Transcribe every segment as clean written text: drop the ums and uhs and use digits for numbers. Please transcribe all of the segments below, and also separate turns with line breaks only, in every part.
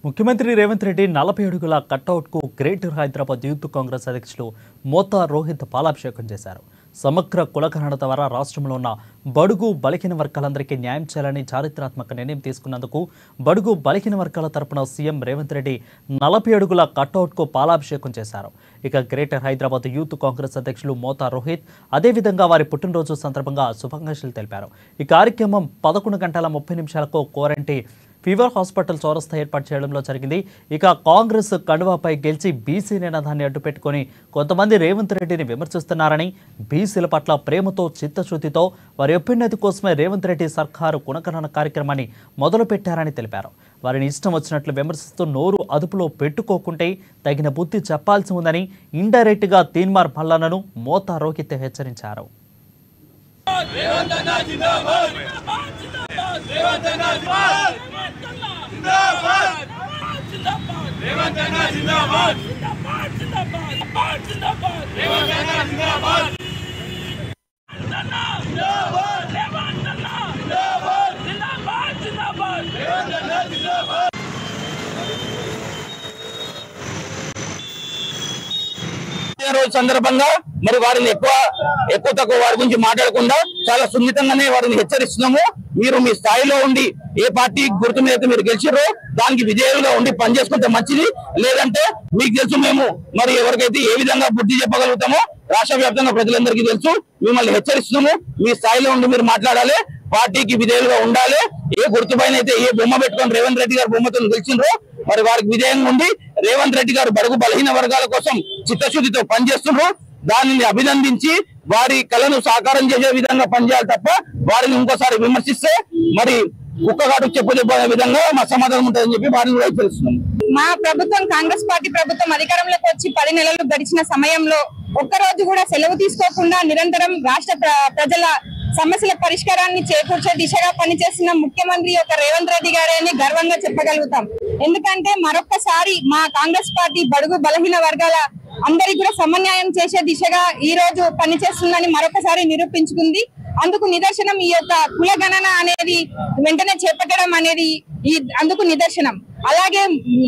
ముఖ్యమంత్రి రేవంత్ రెడ్డి 40 అడుగుల కట్అవుట్కు greater Hyderabad youth Congress అధ్యక్షులు మోతా రోహిత్ పాలాభిషేకం చేశారు. సమగ్ర కులగణన ద్వారా రాష్ట్రంలో ఉన్న బడుగు బలహీన వర్గాలందరికీ న్యాయం చేయాలని చారిత్రాత్మక నిర్ణయం తీసుకున్నందుకు బడుగు బలహీన వర్గాల తరపున సీఎం రేవంత్ రెడ్డి 40 అడుగుల కట్అవుట్కు పాలాభిషేకం చేశారు. ఇక గ్రేటర్ హైదరాబాద్ యూత్ కాంగ్రెస్ అధ్యక్షులు మోతా రోహిత్ అదేవిధంగా వారి పుట్టినరోజు సందర్భంగా శుభాకాంక్షలు తెలిపారు. ఈ కార్యక్రమం 11 గంటల 30 నిమిషాలకు క్వారంటైన్ ఫీవర్ హాస్పిటల్ చౌరస్తా ఏర్పాటు చేయడంలో జరిగింది. ఇక కాంగ్రెస్ కండువాపై గెలిచి బీసీ నినాదాన్ని అడ్డుపెట్టుకుని కొంతమంది రేవంత్ రెడ్డిని విమర్శిస్తున్నారని, బీసీల పట్ల ప్రేమతో చిత్తశుద్ధితో వారి అభ్యున్నతి కోసమే రేవంత్ రెడ్డి సర్కారు కులగణన కార్యక్రమాన్ని మొదలుపెట్టారని తెలిపారు. వారిని ఇష్టం వచ్చినట్లు విమర్శిస్తూ నోరు అదుపులో పెట్టుకోకుంటే తగిన బుద్ధి చెప్పాల్సి ఉందని ఇండైరెక్ట్ గా తీన్మార్ మల్లన్నను మోతా రోహిత్ హెచ్చరించారు.
రోజు సందర్భంగా మరి వారిని ఎక్కువ తక్కువ వారి గురించి మాట్లాడకుండా చాలా సున్నితంగానే వారిని హెచ్చరిస్తున్నాము. మీరు మీ స్థాయిలో ఉండి ఏ పార్టీ గుర్తు మీద మీరు గెలిచారో దానికి విధేయులుగా ఉండి పనిచేసుకుంటే మంచిది. లేదంటే మీకు తెలుసు, మేము మరి ఎవరికైతే ఏ విధంగా బుద్ధి చెప్పగలుగుతామో రాష్ట్ర వ్యాప్తంగా ప్రజలందరికీ తెలుసు. మిమ్మల్ని హెచ్చరిస్తున్నాము. మీ స్థాయిలో ఉండి మీరు మాట్లాడాలి, పార్టీకి విధేయులుగా ఉండాలి. ఏ గుర్తుపైన అయితే ఏ బొమ్మ పెట్టుకొని రేవంత్ రెడ్డి గారు బొమ్మతో గెలిచిండ్రో మరి వారికి విధేయంగా ఉండి రేవంత్ రెడ్డి గారు బడుగు బలహీన వర్గాల కోసం చిత్తశుద్ధితో పనిచేస్తున్నారు. దానిని అభినందించి వారి కళను సాకారం చేసే విధంగా పనిచేయాలి తప్ప వారిని ఇంకోసారి విమర్శిస్తే మరి కుక్కగాటు చెప్పే విధంగా మా సమాధానం ఉంటుందని చెప్పి వారిని కూడా తెలుస్తున్నాం.
మా ప్రభుత్వం కాంగ్రెస్ పార్టీ ప్రభుత్వం అధికారంలోకి వచ్చి 10 నెలలు గడిచిన సమయంలో ఒక్కరోజు కూడా సెలవు తీసుకోకుండా నిరంతరం రాష్ట్ర ప్రజల సమస్యల పరిష్కారాన్ని చేకూర్చే దిశగా పనిచేస్తున్న ముఖ్యమంత్రి యొక్క రేవంత్ రెడ్డి గారే అని గర్వంగా చెప్పగలుగుతాం. ఎందుకంటే మరొక్కసారి మా కాంగ్రెస్ పార్టీ బడుగు బలహీన వర్గాల అందరికీ కూడా సమన్యాయం చేసే దిశగా ఈ రోజు పనిచేస్తుందని మరొకసారి నిరూపించుకుంది. అందుకు నిదర్శనం ఈ యొక్క కులగణన అనేది వెంటనే చేపట్టడం అనేది అందుకు నిదర్శనం. అలాగే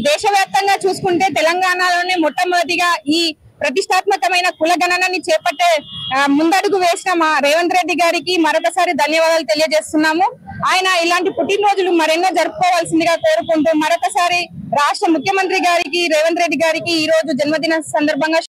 దేశవ్యాప్తంగా చూసుకుంటే తెలంగాణలోనే మొట్టమొదటిగా ఈ ప్రతిష్టాత్మకమైన కులగణనని చేపట్టే ముందడుగు వేసిన మా రేవంత్ రెడ్డి గారికి మరొకసారి ధన్యవాదాలు తెలియజేస్తున్నాము. ఆయన ఇలాంటి పుట్టినరోజులు మరెన్నో జరుపుకోవాల్సిందిగా కోరుకుంటూ మరొకసారి రాష్ట్ర ముఖ్యమంత్రి గారికి రేవంత్ రెడ్డి గారికి ఈ రోజు జన్మదిన సందర్భంగా